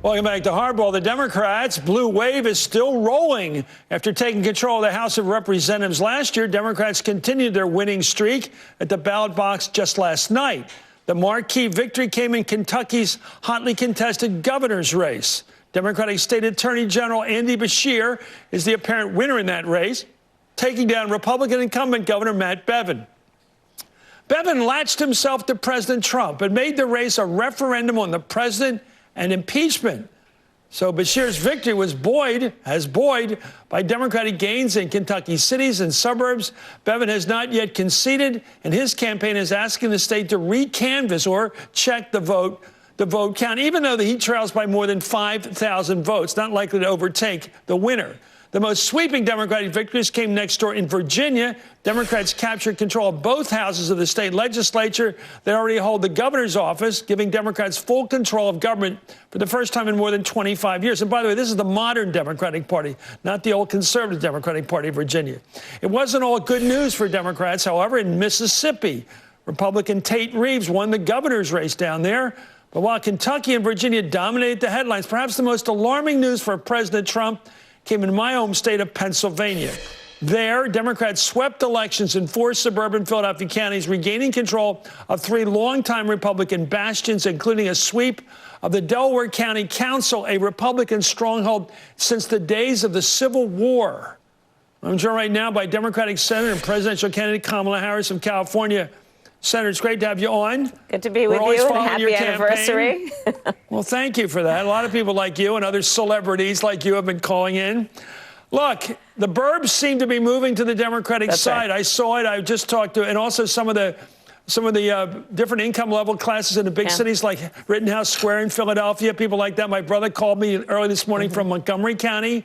Welcome back to Hardball. The Democrats' blue wave is still rolling. After taking control of the House of Representatives last year, Democrats continued their winning streak at the ballot box just last night. The marquee victory came in Kentucky's hotly contested governor's race. Democratic State Attorney General Andy Beshear is the apparent winner in that race, taking down Republican incumbent Governor Matt Bevin. Bevin latched himself to President Trump and made the race a referendum on the president and impeachment. So Beshear's victory was buoyed by Democratic gains in Kentucky cities and suburbs. Bevin has not yet conceded, and his campaign is asking the state to recanvass or check the vote count, even though he trails by more than 5,000 votes, not likely to overtake the winner. The most sweeping Democratic victories came next door in Virginia. Democrats captured control of both houses of the state legislature. They already hold the governor's office, giving Democrats full control of government for the first time in more than 25 years. And by the way, this is the modern Democratic Party, not the old conservative Democratic Party of Virginia. It wasn't all good news for Democrats, however, in Mississippi. Republican Tate Reeves won the governor's race down there. But while Kentucky and Virginia dominated the headlines, perhaps the most alarming news for President Trump came in my home state of Pennsylvania. There, Democrats swept elections in 4 suburban Philadelphia counties, regaining control of 3 longtime Republican bastions, including a sweep of the Delaware County Council, a Republican stronghold since the days of the Civil War. I'm joined right now by Democratic Senator and presidential candidate Kamala Harris of California. Senator, it's great to have you on. Good to be with you, and happy anniversary. Well, thank you for that. A lot of people like you and other celebrities like you have been calling in. Look, the burbs seem to be moving to the Democratic side. Right. I saw it. I just talked to, and also some of the different income level classes in the big cities like Rittenhouse Square in Philadelphia, people like that. My brother called me early this morning from Montgomery County.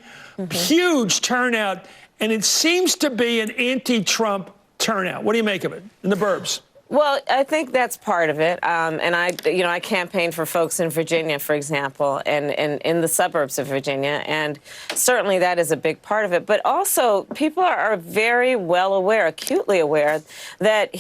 Huge turnout, and it seems to be an anti-Trump turnout. What do you make of it in the burbs? Well, I think that's part of it. And I campaigned for folks in Virginia, for example, and in the suburbs of Virginia. And certainly that is a big part of it. But also, people are very well aware, acutely aware, that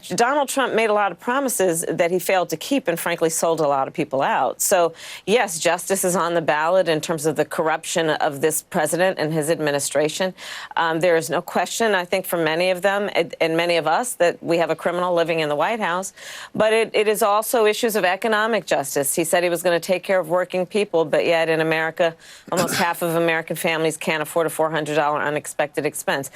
Donald Trump made a lot of promises that he failed to keep and, frankly, sold a lot of people out. So, yes, justice is on the ballot in terms of the corruption of this president and his administration. There is no question, I think, for many of them and many of us, that we have a criminal living in the White House, but it is also issues of economic justice. He said he was going to take care of working people, but yet in America, almost half of American families can't afford a $400 unexpected expense.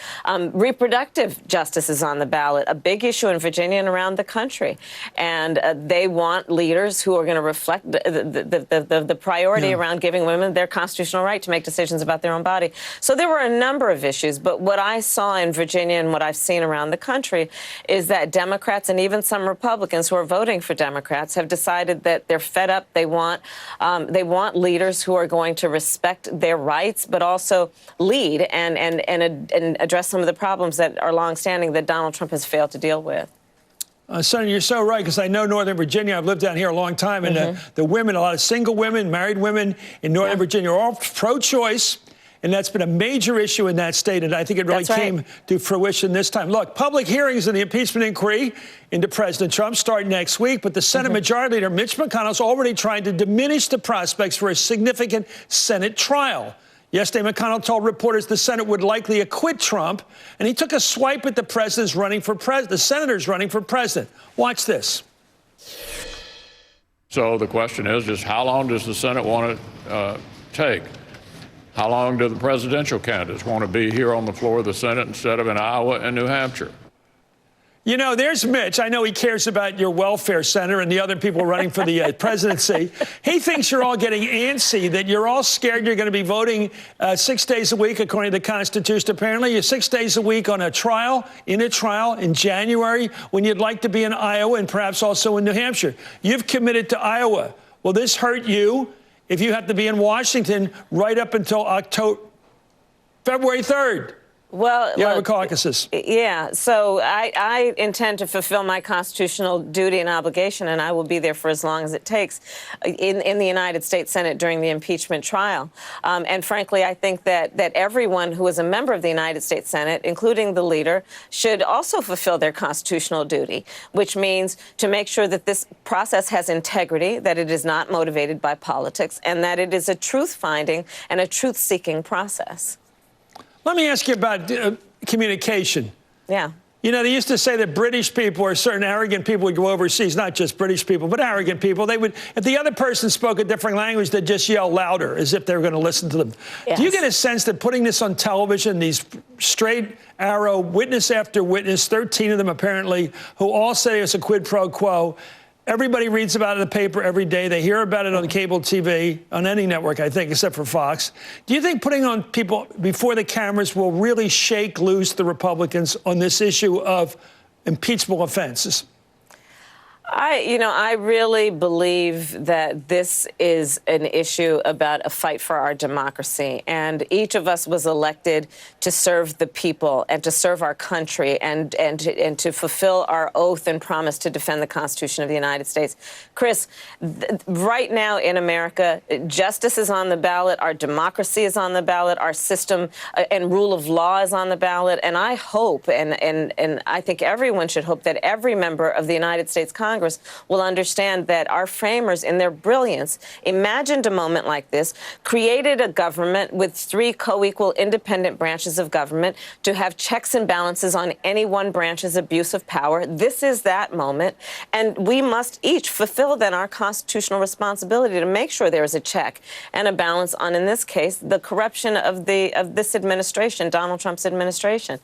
Reproductive justice is on the ballot, a big issue in Virginia and around the country, and they want leaders who are going to reflect the priority around giving women their constitutional right to make decisions about their own body. So there were a number of issues, but what I saw in Virginia and what I've seen around the country is that Democrats and even some Republicans who are voting for Democrats have decided that they're fed up. They want leaders who are going to respect their rights, but also lead and address some of the problems that are longstanding that Donald Trump has failed to deal with. Senator, you're so right, because I know Northern Virginia. I've lived down here a long time, and the women, a lot of single women, married women in Northern Virginia are all pro-choice. And that's been a major issue in that state, and I think it really came to fruition this time. Look, public hearings in the impeachment inquiry into President Trump start next week, but the Senate Majority Leader Mitch McConnell is already trying to diminish the prospects for a significant Senate trial. Yesterday, McConnell told reporters the Senate would likely acquit Trump, and he took a swipe at the senators running for president. Watch this. So the question is just how long does the Senate want to take? How long do the presidential candidates want to be here on the floor of the Senate instead of in Iowa and New Hampshire? You know, there's Mitch. I know he cares about your welfare, Senator, and the other people running for the presidency. He thinks you're all getting antsy, that you're all scared you're going to be voting 6 days a week, according to the Constitution. Apparently, you're 6 days a week on a trial in January, when you'd like to be in Iowa and perhaps also in New Hampshire. You've committed to Iowa. Will this hurt you if you have to be in Washington right up until February 3rd? Well, the Iowa look, caucuses. Yeah, so I intend to fulfill my constitutional duty and obligation, and I will be there for as long as it takes in the United States Senate during the impeachment trial. And frankly, I think that everyone who is a member of the United States Senate, including the leader, should also fulfill their constitutional duty, which means to make sure that this process has integrity, that it is not motivated by politics, and that it is a truth-finding and a truth-seeking process. Let me ask you about communication. Yeah. You know, they used to say that British people or certain arrogant people would go overseas, not just British people, but arrogant people. They would, if the other person spoke a different language, they'd just yell louder as if they were going to listen to them. Yes. Do you get a sense that putting this on television, these straight arrow, witness after witness, 13 of them apparently, who all say it's a quid pro quo, everybody reads about it in the paper every day. They hear about it on cable TV, on any network, I think, except for Fox. Do you think putting on people before the cameras will really shake loose the Republicans on this issue of impeachable offenses? I really believe that this is an issue about a fight for our democracy. And each of us was elected to serve the people and to serve our country and to fulfill our oath and promise to defend the Constitution of the United States. Chris, right now in America, justice is on the ballot. Our democracy is on the ballot. Our system and rule of law is on the ballot. And I hope, and I think everyone should hope, that every member of the United States Congress will understand that our framers, in their brilliance, imagined a moment like this, created a government with 3 co-equal independent branches of government to have checks and balances on any one branch's abuse of power. This is that moment, and we must each fulfill then our constitutional responsibility to make sure there is a check and a balance on, in this case, the corruption of this administration, Donald Trump's administration.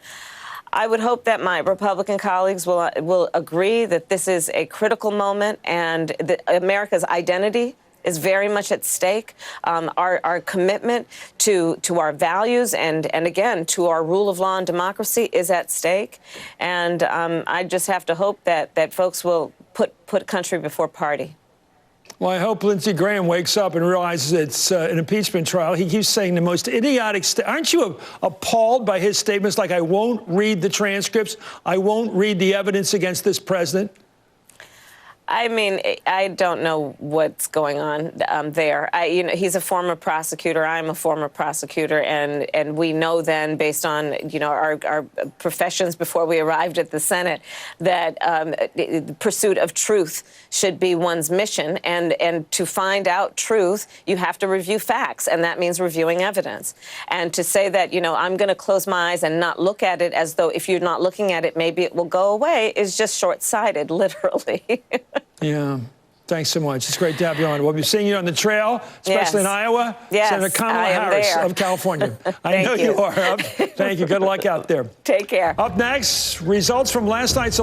I would hope that my Republican colleagues will agree that this is a critical moment and that America's identity is very much at stake. Our commitment to our values and again, to our rule of law and democracy is at stake. And I just have to hope that folks will put country before party. Well, I hope Lindsey Graham wakes up and realizes it's an impeachment trial. He keeps saying the most idiotic aren't you appalled by his statements like, I won't read the transcripts, I won't read the evidence against this president? I mean, I don't know what's going on there. He's a former prosecutor. I'm a former prosecutor, and we know then, based on our professions before we arrived at the Senate, that the pursuit of truth should be one's mission. And to find out truth, you have to review facts, and that means reviewing evidence. And to say that I'm going to close my eyes and not look at it, as though if you're not looking at it, maybe it will go away, is just short-sighted, literally. Yeah. Thanks so much. It's great to have you on. We'll be seeing you on the trail, especially in Iowa. Yes, Senator Kamala Harris of California. I know you are. Thank you. Good luck out there. Take care. Up next, results from last night's